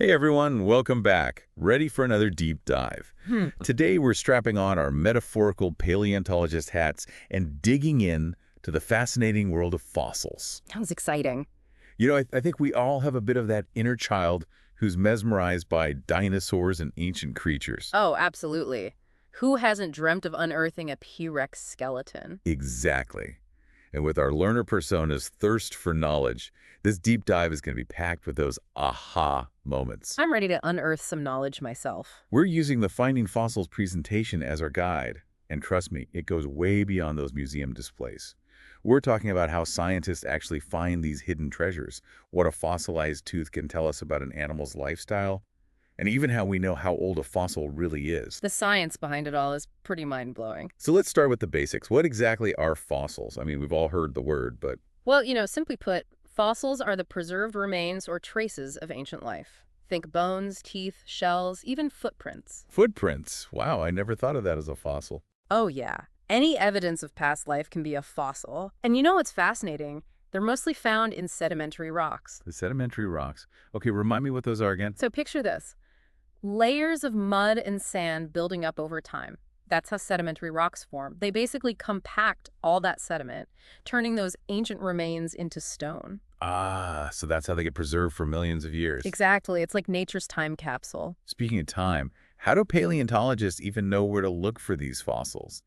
Hey everyone, welcome back. Ready for another deep dive. Today we're strapping on our metaphorical paleontologist hats and digging in to the fascinating world of fossils. Sounds exciting. I think we all have a bit of that inner child who's mesmerized by dinosaurs and ancient creatures. Oh, absolutely. Who hasn't dreamt of unearthing a P-Rex skeleton? Exactly. And with our learner persona's thirst for knowledge, this deep dive is going to be packed with those aha moments. I'm ready to unearth some knowledge myself. We're using the Finding Fossils presentation as our guide. And trust me, it goes way beyond those museum displays. We're talking about how scientists actually find these hidden treasures, what a fossilized tooth can tell us about an animal's lifestyle, and even how we know how old a fossil really is. The science behind it all is pretty mind-blowing. So let's start with the basics. What exactly are fossils? I mean, we've all heard the word, but... Well, simply put, fossils are the preserved remains or traces of ancient life. Think bones, teeth, shells, even footprints. Footprints. Wow, I never thought of that as a fossil. Oh, yeah. Any evidence of past life can be a fossil. And you know what's fascinating? They're mostly found in sedimentary rocks. The sedimentary rocks. Okay, remind me what those are again. So picture this. Layers of mud and sand building up over time. That's how sedimentary rocks form. They basically compact all that sediment, turning those ancient remains into stone. Ah, so that's how they get preserved for millions of years. Exactly. It's like nature's time capsule. Speaking of time, how do paleontologists even know where to look for these fossils?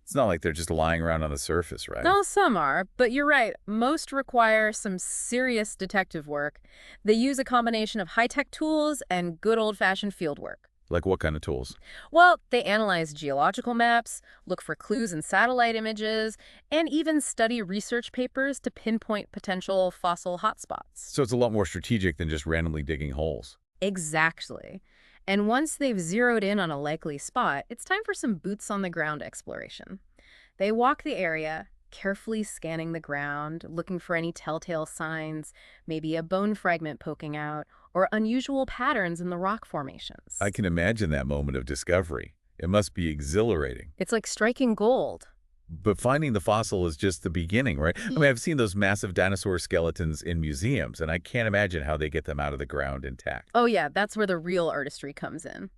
It's not like they're just lying around on the surface, right? No, some are, but you're right. Most require some serious detective work. They use a combination of high-tech tools and good old-fashioned field work. Like what kind of tools? Well, they analyze geological maps, look for clues in satellite images, and even study research papers to pinpoint potential fossil hotspots. So it's a lot more strategic than just randomly digging holes. Exactly. And once they've zeroed in on a likely spot, it's time for some boots-on-the-ground exploration. They walk the area, carefully scanning the ground, looking for any telltale signs, maybe a bone fragment poking out, or unusual patterns in the rock formations. I can imagine that moment of discovery. It must be exhilarating. It's like striking gold. But finding the fossil is just the beginning, right? I mean, I've seen those massive dinosaur skeletons in museums, and I can't imagine how they get them out of the ground intact. Oh yeah, that's where the real artistry comes in.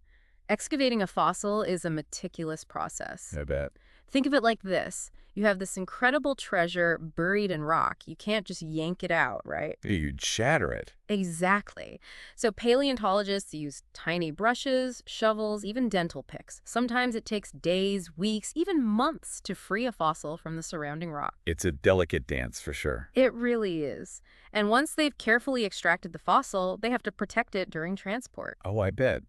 Excavating a fossil is a meticulous process. I bet. Think of it like this. You have this incredible treasure buried in rock. You can't just yank it out, right? You'd shatter it. Exactly. So paleontologists use tiny brushes, shovels, even dental picks. Sometimes it takes days, weeks, even months to free a fossil from the surrounding rock. It's a delicate dance for sure. It really is. And once they've carefully extracted the fossil, they have to protect it during transport. Oh, I bet.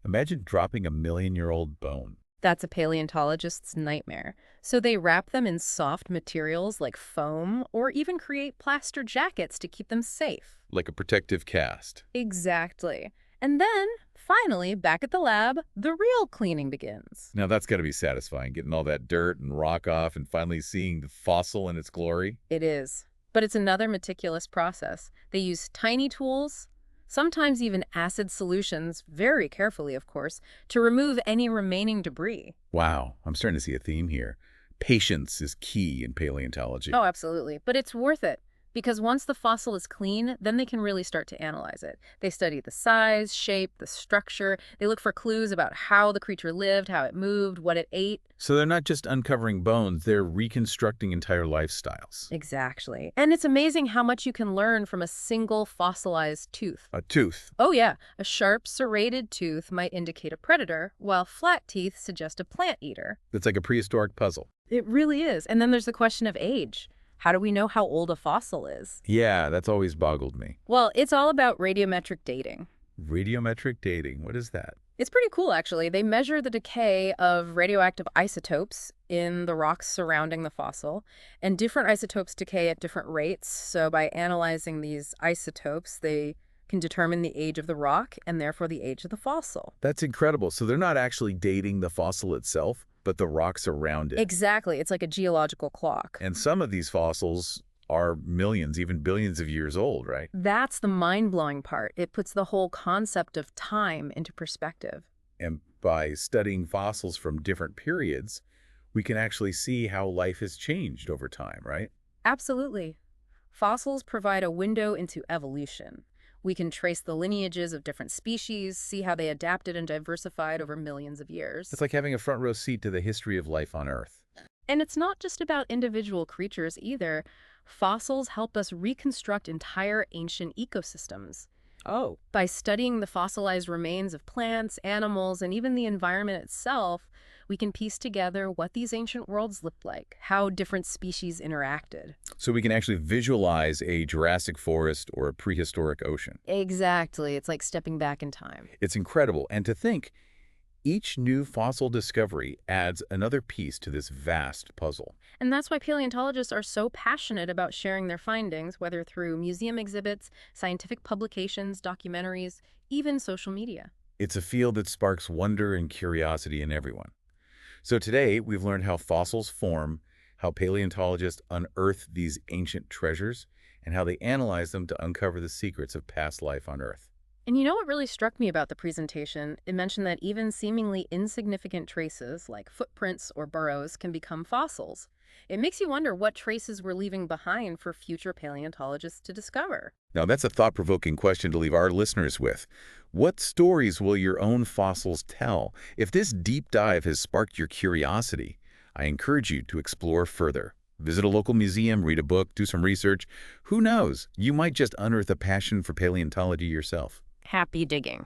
Imagine dropping a million-year-old bone. That's a paleontologist's nightmare. So they wrap them in soft materials like foam or even create plaster jackets to keep them safe. Like a protective cast. Exactly. And then, finally, back at the lab, the real cleaning begins. Now that's got to be satisfying, getting all that dirt and rock off and finally seeing the fossil in its glory. It is. But it's another meticulous process. They use tiny tools, sometimes even acid solutions, very carefully, of course, to remove any remaining debris. Wow, I'm starting to see a theme here. Patience is key in paleontology. Oh, absolutely. But it's worth it. Because once the fossil is clean, then they can really start to analyze it. They study the size, shape, the structure. They look for clues about how the creature lived, how it moved, what it ate. So they're not just uncovering bones, they're reconstructing entire lifestyles. Exactly. And it's amazing how much you can learn from a single fossilized tooth. A tooth. Oh yeah, a sharp, serrated tooth might indicate a predator, while flat teeth suggest a plant eater. That's like a prehistoric puzzle. It really is. And then there's the question of age. How do we know how old a fossil is? Yeah, that's always boggled me. Well, it's all about radiometric dating. Radiometric dating, what is that? It's pretty cool, actually. They measure the decay of radioactive isotopes in the rocks surrounding the fossil, and different isotopes decay at different rates. So by analyzing these isotopes, they can determine the age of the rock and therefore the age of the fossil. That's incredible. So they're not actually dating the fossil itself, but the rocks around it. Exactly. It's like a geological clock. And some of these fossils are millions, even billions of years old, right? That's the mind-blowing part. It puts the whole concept of time into perspective. And by studying fossils from different periods, we can actually see how life has changed over time, right? Absolutely. Fossils provide a window into evolution. We can trace the lineages of different species, see how they adapted and diversified over millions of It's years. like having a front row seat to the history of life on Earth. And it's not just about individual creatures either. Fossils help us reconstruct entire ancient ecosystems. Oh. By studying the fossilized remains of plants, animals, and even the environment itself, we can piece together what these ancient worlds looked like, how different species interacted. So we can actually visualize a Jurassic forest or a prehistoric ocean. Exactly. It's like stepping back in time. It's incredible. And to think, each new fossil discovery adds another piece to this vast puzzle. And that's why paleontologists are so passionate about sharing their findings, whether through museum exhibits, scientific publications, documentaries, even social media. It's a field that sparks wonder and curiosity in everyone. So today, we've learned how fossils form, how paleontologists unearth these ancient treasures, and how they analyze them to uncover the secrets of past life on Earth. And you know what really struck me about the presentation? It mentioned that even seemingly insignificant traces, like footprints or burrows, can become fossils. It makes you wonder what traces we're leaving behind for future paleontologists to discover. Now, that's a thought-provoking question to leave our listeners with. What stories will your own fossils tell? If this deep dive has sparked your curiosity, I encourage you to explore further. Visit a local museum, read a book, do some research. Who knows? You might just unearth a passion for paleontology yourself. Happy digging.